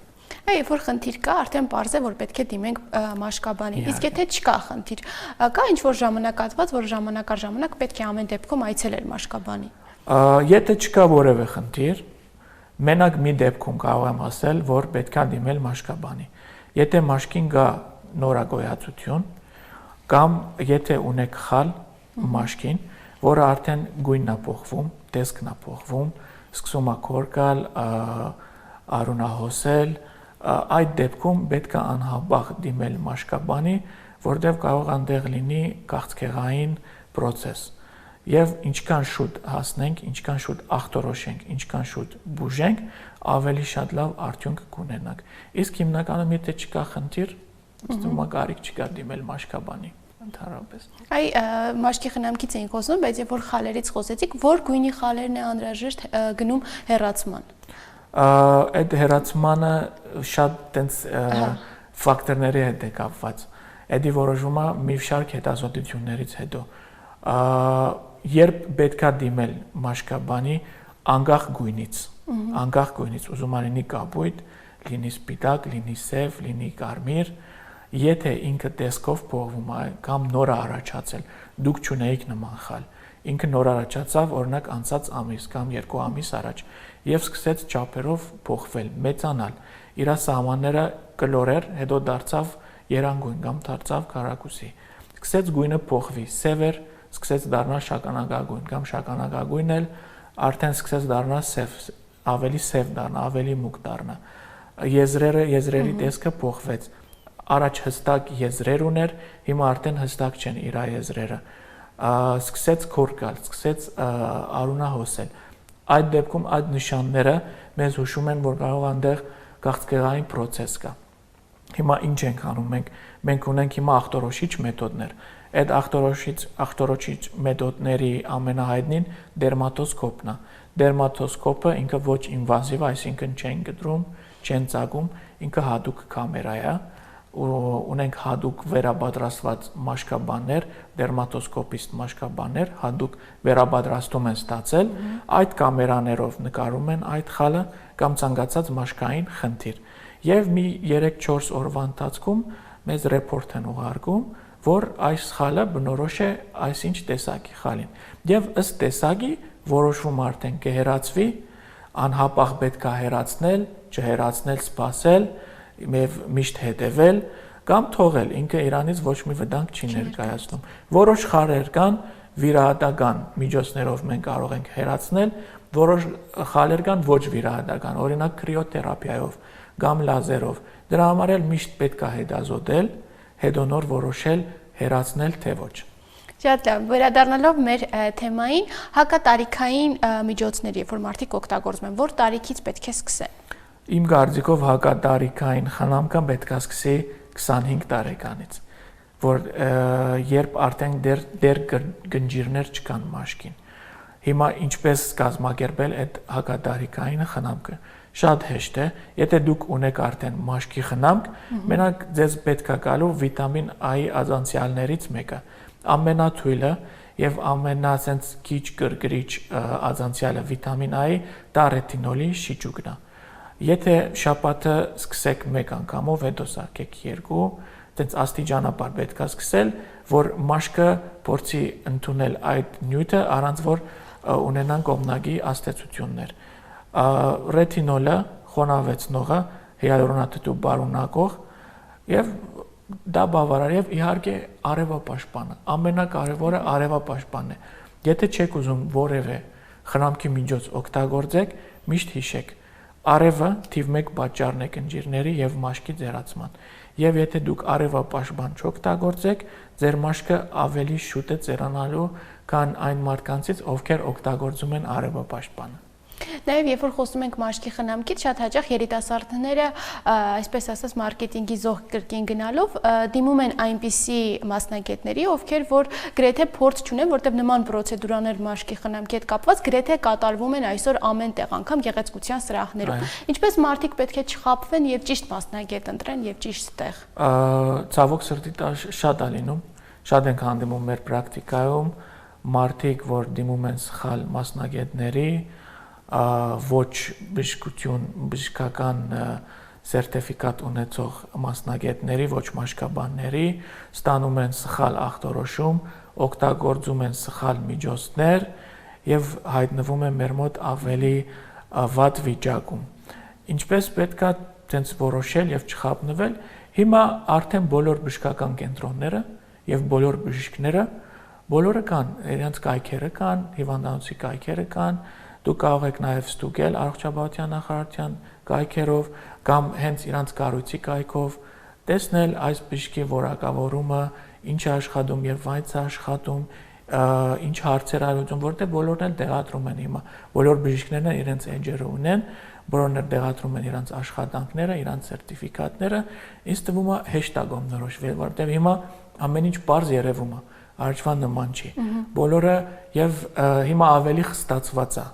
Երբ որ խնդիր կա, արդեն պարզ է, որ պետք է դիմենք մաշկաբանի։ Իսկ եթե չկա խնդիր, կա ինչ-որ ժամանակահատված, որ ժամանակ առ ժամանակ պետք է ամեն դեպքում այցելել մաշկաբանի։ Եթե չկա որևէ խնդիր, մենակ մի դեպքում կարող եմ ասել, որ պետք է դիմել մաշկաբանի։ Եթե մաշկին կա նորագոյացություն, կամ եթե ունեք խալ մաշկին, որը արդեն գույնն է փոխվում, տեսքն է փոխվում, սկսում է քոր գալ, արունահոսել, այդ դեպքում պետք է անհապաղ դիմել մաշկաբանի, որտեղ կարող այնտեղ լինի քաղցկեղային process։ Եվ ինչքան շուտ հասնենք, ինչքան շուտ ախտորոշենք, ինչքան շուտ բուժենք, ավելի շատ լավ արդյունք կունենանք։ Իսկ հիմնականում եթե չկա խնդիր, կարիք չկա դիմել մաշկաբանի ընդհանրապես։ Մաշկի խնամքից էինք խոսում, բայց երբ որ խալերից խոսեցիք, որ գույնի խալերն է անհրաժեշտ գնում հեռացման։ Այդ հեռացմանը շատ տենց ֆակտորների հետ է կապված։ Դա որոշվում է մի շարք հետազոտություններից հետո։ Երբ պետք է դիմել մաշկաբանի անկախ գույնից, ուզում է լինի կապույտ, լինի սպիտակ, լինի սև, լինի կարմիր, եթե ինքը տեսքով փոխվում է կամ նոր է առաջացել, դուք չունեիք նման խալ, ինքը նոր առաջացավ օրինակ անցած ամիս կամ 2 ամիս առաջ եւ սկսեց չափերով փոխվել, մեծանալ, իր սահմանները կլորեր, հետո դարձավ երանգույն կամ դարձավ քառակուսի, սկսեց գույնը փոխվի, սևեր, սկսեց դառնալ շագանակագույն կամ շագանակագույնն էլ արդեն սկսեց դառնալ սև, ավելի սև դառնա, ավելի մուգ դառնա։ Եզրերի տեսքը փոխվեց։ Առաջ հստակ եզրեր ուներ, հիմա արդեն հստակ չեն իր եզրերը։ Սկսեց քոր գալ, սկսեց արունահոսել։ Այդ դեպքում այդ նշանները մեզ հուշում են, որ կարող այնտեղ քաղցկեղային process կա։ Հիմա ինչ ենք անում մենք։ Մենք ունենք հիմա ախտորոշիչ մեթոդներ։ Այդ ախտորոշիչ մեթոդների ամենահայտնին դերմատոսկոպն է։ Դերմատոսկոպը ինքը ոչ ինվազիվ, այսինքն չեն գտրում, չեն ծագում, ինքը հատուկ կամերա է։ Ունենք հատուկ վերապատրաստված մաշկաբաններ, դերմատոսկոպիստ մաշկաբաններ, հատուկ վերապատրաստում են ստացել, այդ կամերաներով նկարում են այդ խալը կամ ցանկացած մաշկային խնդիր։ Եվ մի 3-4 օրվա ընթացքում մեզ ռեպորտ են ուղարկում, որ այս խալը բնորոշ է այսինչ տեսակի խալին։ Եվ ըստ տեսակի որոշվում արդեն կհեռացվի, անհապաղ պետք է հեռացնել, չհեռացնել, սպասել, միշտ հետևել կամ թողել, ինքը իրանից ոչ մի վտանգ չի ներկայացնում։ Որոշ խալեր կան, վիրահատական միջոցներով մենք կարող ենք հեռացնել, որոշ խալեր կան ոչ վիրահատական, օրինակ կրիոթերապիայով կամ լազերով։ Դրա համար էլ միշտ պետք է հետազոտել, հետո նոր որոշել հեռացնել թե ոչ։ Շատ լավ, վերադառնալով մեր թեմային, հակատարիքային միջոցներ, երբ որ մարդիկ օգտագործում են, որ տարիքից պետք է սկսեն։ Իմ կարծիքով հակատարիքային խնամքը պետք է սկսի 25 տարեկանից։ որ երբ արդեն դեր գնջիրներ չկան մաշկին։ Հիմա ինչպես կազմակերպել այդ հակադարիքային խնամքը։ Շատ հեշտ է, եթե դուք ունեք արդեն մաշկի խնամք, մենակ ձեզ պետք է գալու վիտամին A-ի ազանցիալներից մեկը, ամենաթույլը եւ ամենասենց քիչ գրգռիչ ազանցիալը վիտամին A-ի դա ռետինոլի շիճուկն է։ Եթե շաբաթը սկսեք 1 անգամով, հետո սարքեք 2, այդպես աստիճանաբար պետք է սկսել, որ մաշկը փորձի ընդունել այդ նյութը, առանց որ ունենան կողմնակի աստեցություններ։ Ռետինոլը խոնավեցնողը, հիալուրոնաթթու պարունակող եւ դա բավարար եւ իհարկե արևապաշտպանը։ Ամենակարևորը արևապաշտպանն է։ Եթե չեք ուզում որևէ խնամքի միջոց օգտագործեք, միշտ հիշեք, արևը թիվ 1 պատճառն է կնճիրների եւ մաշկի ձեռացման։ Եվ եթե դուք արևապաշտպան չօգտագործեք, ձեր մաշկը ավելի շուտ է ձեռանալու, քան այն մարդկանցից, ովքեր օգտագործում են արևապաշտպանը։ Նաև երբ որ խոսում ենք մաշկի խնամքից, շատ հաճախ երիտասարդները, այսպես ասած, մարքեթինգի զոհ կրկին գնալով դիմում են այնպիսի մասնագետների, ովքեր որ գրեթե փորձ չունեն, որտեղ նման պրոցեդուրաներ մաշկի խնամքի հետ կապված գրեթե կատարվում են այսօր ամեն տեղ, անգամ գեղեցկության սրահներում։ Ինչպես մարդիկ պետք է չխաբվեն եւ ճիշտ մասնագետ ընտրեն եւ ճիշտ տեղ։ Ցավոք սրտի շատ է լինում, շատ ենք հանդիպում մեր պրակտիկայում մարդիկ, որ դիմում են սխալ մասնագետների, ոչ բժշկական սերտիֆիկատ ունեցող մասնագետների, ոչ մաշկաբանների, ստանում են սխալ ախտորոշում, օգտագործում են սխալ միջոցներ եւ հայտնվում են մեր մոտ ավելի վատ վիճակում։ Ինչպես պետք է ցենց որոշել եւ չխաբնվել, հիմա արդեն բոլոր բժշկական կենտրոնները եւ բոլոր բժիշկները բոլորը կան, իրենց կայքերը կան, հիվանդանոցի կայքերը կան, դուք կարող եք նաև ստուգել առողջապահության նախարարության կայքերով կամ հենց իրանց կառույցի կայքով տեսնել այս բժշկի որակավորումը, ինչ է աշխատում եւ ո՞ց է աշխատում, ինչ հարցեր է լուծում, որտեղ բոլորն էլ տեղադրում են հիմա։ Բոլոր բժիշկներն իրենց էջերը ունեն, բոլորն էլ տեղադրում են իրենց աշխատանքները, իրենց սերտիֆիկատները, ինձ թվում է հեշտ է գոմնորոշվել, որտեղ հիմա ամեն ինչ པարզ երևում է, առաջվա նման չի։ Բոլորը եւ հիմա ավելի խստացված է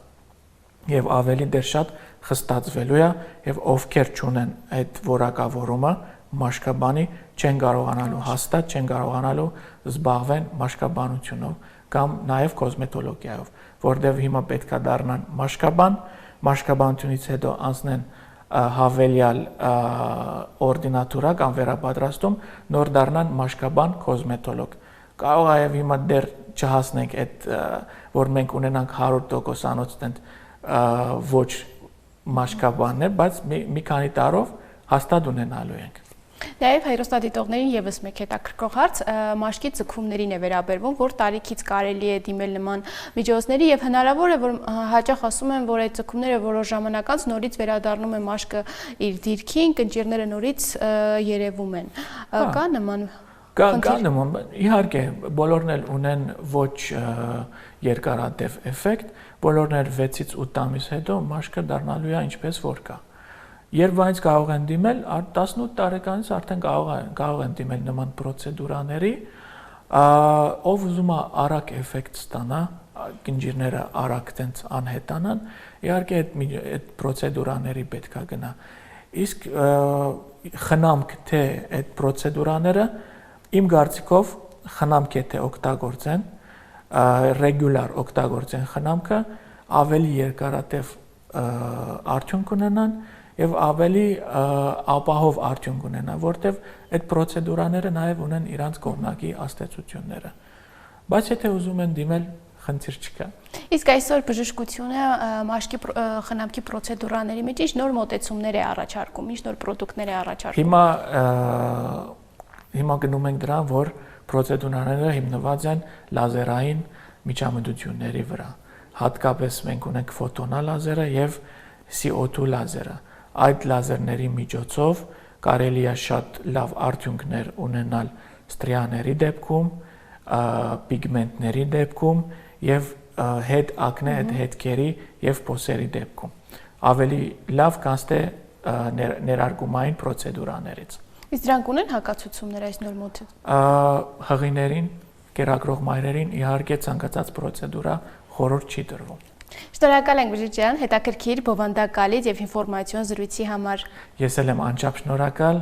եւ ավելի դեռ շատ խստացվելու է եւ ովքեր չունեն այդ որակավորումը մաշկաբանի չեն կարողանալու հաստատ չեն կարողանալու զբաղվեն մաշկաբանությունով կամ նաեւ կոսմետոլոգիայով, որտեղ հիմա պետք է դառնան մաշկաբանությունից հետո անցնեն հավելյալ օրդինատուրա կամ վերապատրաստում, նոր դառնան մաշկաբան կոսմետոլոգ։ Կարող է եւ հիմա դեռ չհասնենք այդ որ մենք ունենանք 100% անոց ոչ մաշկաբաններ, բայց մի քանի տարով հաստատ ունենալու ենք։ Նաև հայրոստադիտողներին եւս մեկ հետաքրքրող հարց մաշկի ձգումներին է վերաբերվում, որ տարիքից կարելի է դիմել նման միջոցների եւ հնարավոր է որ հաճախ ասում են, որ այդ ձգումները որոշ ժամանակ անց նորից վերադառնում է մաշկը իր դիրքին, կնճիռները նորից երևում են։ Կա նման Կա նման, իհարկե, բոլորն էլ ունեն ոչ երկարատև էֆեկտ, բոլորն էլ 6-ից 8 ամիս հետո մաշկը դառնալու է ինչպես որ կա։ Երբ այնց կարող են դիմել, 18 տարեկանից արդեն կարող են դիմել նման պրոցեդուրաների, ով ուզում է արագ էֆեկտ ստանա, կնճիռները արագ տենց անհետանան, իհարկե այդ պրոցեդուրաների պետք է գնա։ Իսկ խնամք թե այդ պրոցեդուրաները իմ կարծիքով խնամք եթե օգտագործեն, ռեգուլար օգտագործեն խնամքը, ավելի երկարատև արդյունք ունենան եւ ավելի ապահով արդյունք ունենան, որտեւ այդ պրոցեդուրաները նաեւ ունեն իրանց կողմնակի աստեցությունները։ Բայց եթե ուզում են դիմել, խնդիր չկա։ Իսկ այսօր բժշկությունը մաշկի խնամքի պրոցեդուրաների մեջ ինչ նոր մոտեցումներ է առաջարկում, ինչ նոր պրոդուկտներ է առաջարկում։ Հիմա գնում ենք դրան, որ պրոցեդուրաները հիմնված են լազերային միջամտությունների վրա։ Հատկապես մենք ունենք ֆոտոնալազերը եւ CO2 լազերը։ Այդ լազերների միջոցով կարելի է շատ լավ արդյունքներ ունենալ ստրիաների դեպքում, պիգմենտների դեպքում եւ հետ ակնե հետքերի եւ փոսերի դեպքում։ Ավելի լավ կանց թե ներարգումային պրոցեդուրաներից։ Իսկ դրանք ունեն հակացություններ այս նոր մոդը։ Հղիներին, կերակրող մայրերին իհարկե ցանկացած պրոցեդուրա խորհուրդ չի տրվում։ Շնորհակալ ենք Բրիջիտ ջան, հետաքրքիր, բովանդակալից եւ ինֆորմացիոն զրույցի համար։ Ես էլ եմ անչափ շնորհակալ,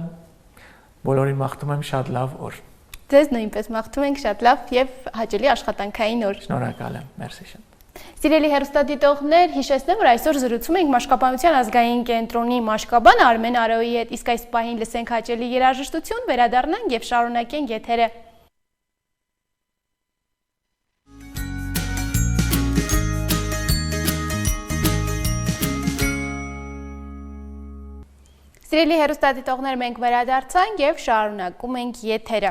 բոլորին մաղթում եմ շատ լավ օր։ Ձեզ նույնպես մաղթում ենք շատ լավ եւ հաճելի աշխատանքային օր։ Շնորհակալ եմ, մերսի շատ։ Սիրելի հեռուստադիտողներ, հիշեցնեմ, որ այսօր զրուցում ենք Մաշկաբանության ազգային կենտրոնի մաշկաբան Արմեն Արոյի հետ, իսկ այս պահին լսենք հաճելի երաժշտություն, վերադառնանք եւ շարունակենք եթերը։ Սիրելի հեռուստադիտողներ, մենք վերադարձանք եւ շարունակում ենք եթերը։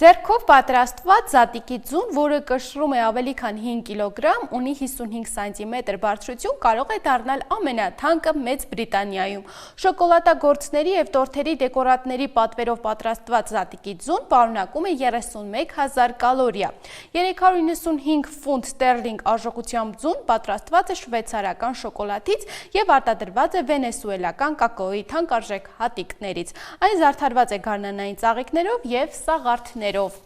Ձեռքով պատրաստված զատիկի ձուն, որը կշռում է ավելի քան 5 կիլոգրամ, ունի 55 սանտիմետր բարձրություն, կարող է դառնալ ամենաթանկը Մեծ Բրիտանիայում։ Շոկոլադագործների եւ տորթերի դեկորատների պատվերով պատրաստված զատիկի ձուն պարունակում է 31000 կալորիա։ 395 ֆունտ ստերլինգ արժողությամբ ձուն պատրաստված է շվեյցարական շոկոլադից եւ արտադրված է վենեսուելական կակաոյի թանկարժեք հատիկներից։ Այն զարդարված է գարնանային ծաղիկներով եւ սաղարթներով։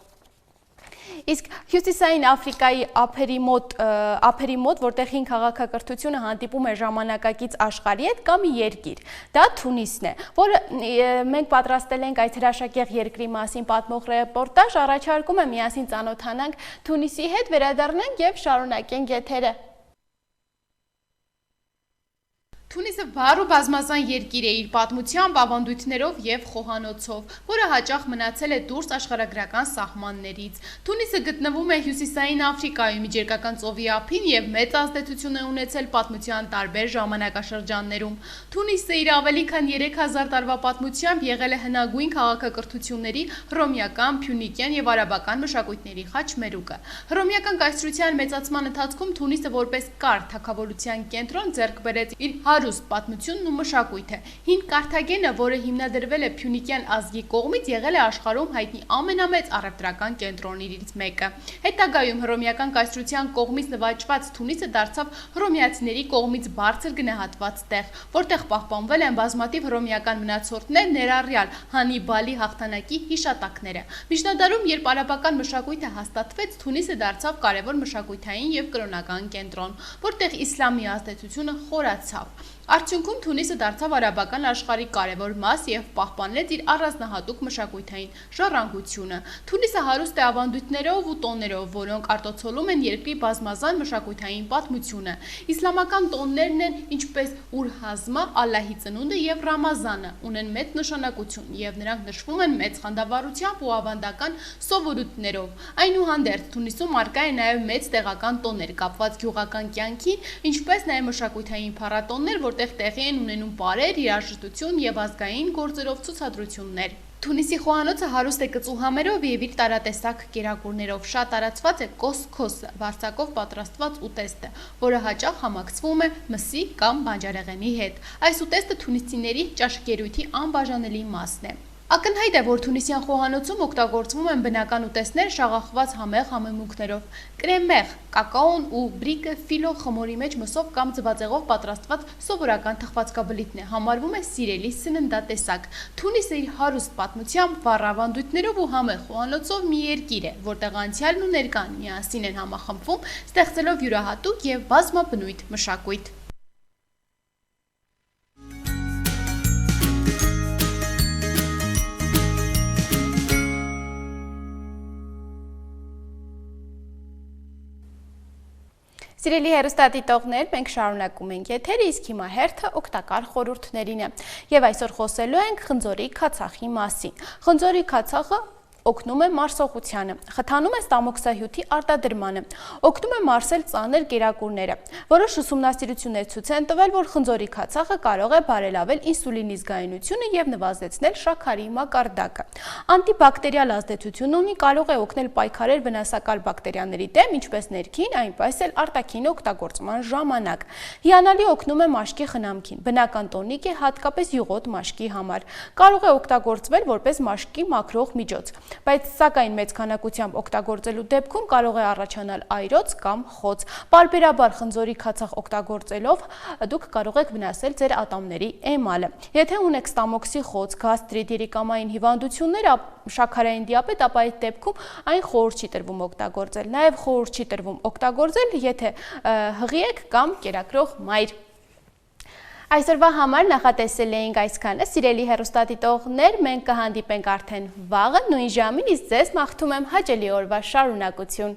Իսկ Հյուսիսային Աֆրիկայի ափերի մոտ, որտեղ հին քաղաքակրթությունը հանդիպում է ժամանակակից աշխարհի հետ, կա մի երկիր։ Դա Թունիսն է, որը մենք պատրաստել ենք այդ հրաշագեղ երկրի մասին պատմող ռեպորտաժ, առաջարկում եմ միասին ծանոթանանք Թունիսի հետ, վերադառնանք եւ շարունակենք եթերը։ Թունիսը վառ ու բազմազան երկիր է իր պատմությամբ, ավանդույթներով եւ խոհանոցով, որը հաճախ մնացել է դուրս աշխարհագրական սահմաններից։ Թունիսը գտնվում է Հյուսիսային Աֆրիկայում, Միջերկական ծովի ափին եւ մեծ ազդեցություն է ունեցել պատմության տարբեր ժամանակաշրջաններում։ Թունիսը իր ավելի քան 3000 տարվա պատմությամբ եղել է հնագույն քաղաքակրթությունների հռոմեական, փյունիկյան եւ արաբական մշակույթների խաչմերուկը։ Հռոմեական կայսրության մեծացման ընթացքում Թունիսը որպես կարճ թագավորության կենտրոն ձեռք բերեց իր հարուստ պատմությունն ու մշակույթը։ Հին Կարթագենը, որը հիմնադրվել է փյունիկյան ազգի կողմից, եղել է աշխարհում հայտնի ամենամեծ առևտրական կենտրոններից մեկը։ Հետագայում հռոմեական կայսրության կողմից նվաճված Թունիսը դարձավ հռոմեացիների կողմից բարձր գնահատված տեղ, որտեղ պահպանվել են բազմաթիվ հռոմեական մնացորդներ, ներառյալ Հանիբալի հաղթանակի հիշատակները։ Միջնադարում, երբ արաբական մշակույթը հաստատվեց, Թունիսը դարձավ կարևոր մշակութային եւ կրոնական կենտրոն, որտեղ իսլամի ազդեցությունը խորացավ։ Արդյունքում Թունիսը դարձավ արաբական աշխարհի կարևոր մաս եւ պահպանեց իր առանձնահատուկ մշակութային ժառանգությունը։ Թունիսը հարուստ է ավանդույթներով ու տոներով, որոնք արտացոլում են երկրի բազմազան մշակութային պատմությունը։ Իսլամական տոներն են ինչպես Ուր Հազմա, Ալլահի ծնունդը եւ Ռամազանը, ունեն մեծ նշանակություն եւ նրանք նշվում են մեծ խանդավառությամբ ու ավանդական սովորույթներով։ Այնուհանդերձ Թունիսում արկա է նաեւ մեծ տեղական տոներ կապված գյուղական կյանքին, ինչպես նաեւ մշակութային փառատոներ, որտեղ տեղի են ունենում պարեր, երաժշտություն եւ ազգային գործերով ցուցադրություններ։ Թունիսի խոհանոցը հարուստ է կծուհամերով եւ իր տարատեսակ կերակուրներով։ Շատ տարածված է կոսկոսը, վարսակով պատրաստված ուտեստը, որը հաճախ համակցվում է մսի կամ բանջարեղենի հետ։ Այս ուտեստը թունիսցիների ճաշկերույթի անբաժանելի մասն է։ Ակնհայտ է, որ Թունիսյան խոհանոցում օգտագործվում են բնական ուտեստներ շաղախված համեղ համեմունքներով։ Կրեմեղ, կակաոն ու բրիկը ֆիլո խմորի մեջ մսով կամ ձվածեղով պատրաստված սովորական թխվածքաբլիթն է, համարվում է սիրելի սննդատեսակ։ Թունիսը իր հարուստ պատմությամբ, վառ ավանդույթներով ու համեղ խոհանոցով մի երկիր է, որտեղ անցյալն ու ներկան միասին են համախմբվում, ստեղծելով յուրահատուկ եւ բազմաբնույթ մշակույթ։ Սիրելի հեռուստադիտողներ, մենք շարունակում ենք եթերը, իսկ հիմա հերթը օգտակար խորհուրդներին է։ Եվ այսօր խոսելու ենք խնձորի քացախի մասին։ Խնձորի քացախը օգնում է մարսողությանը, խթանում է ստամոքսահյութի արտադրմանը, օգնում է մարսել ծանր կերակուրները։ Որոշ ուսումնասիրություններ ցույց են տվել, որ խնձորի քացախը կարող է բարելավել ինսուլինի զգայունությունը եւ նվազեցնել շաքարի մակարդակը։ Անտիբակտերիալ ազդեցություն ունի, կարող է օգնել պայքարել վնասակար բակտերիաների դեմ, ինչպես ներքին, այնպես էլ արտաքին օգտագործման ժամանակ։ Հիանալի օգնում է մաշկի խնամքին, բնական տոնիկ է հատկապես յուղոտ մաշկի համար։ Կարող է օգտագործվել որպես մաշկի մաքրող միջոց։ բայց սակայն մեծ քանակությամբ օգտագործելու դեպքում կարող է առաջանալ այրոց կամ խոց։ Պարբերաբար խնձորի քացախ օգտագործելով դուք կարող եք վնասել ձեր ատամների էմալը։ Եթե ունեք ստամոքսի խոց, գաստրիտ, երիկամային հիվանդություններ, շաքարային դիաբետ, ապա այդ դեպքում այն խորհուրդ չի տրվում օգտագործել։ Նաև խորհուրդ չի տրվում օգտագործել, եթե հղի եք կամ կերակրող մայր։ Այսօրվա համար նախատեսել էինք այսքանը, սիրելի հեռուստադիտողներ, մենք կհանդիպենք արդեն վաղը նույն ժամին, իսկ ձեզ մաղթում եմ հաճելի օրվա շարունակություն։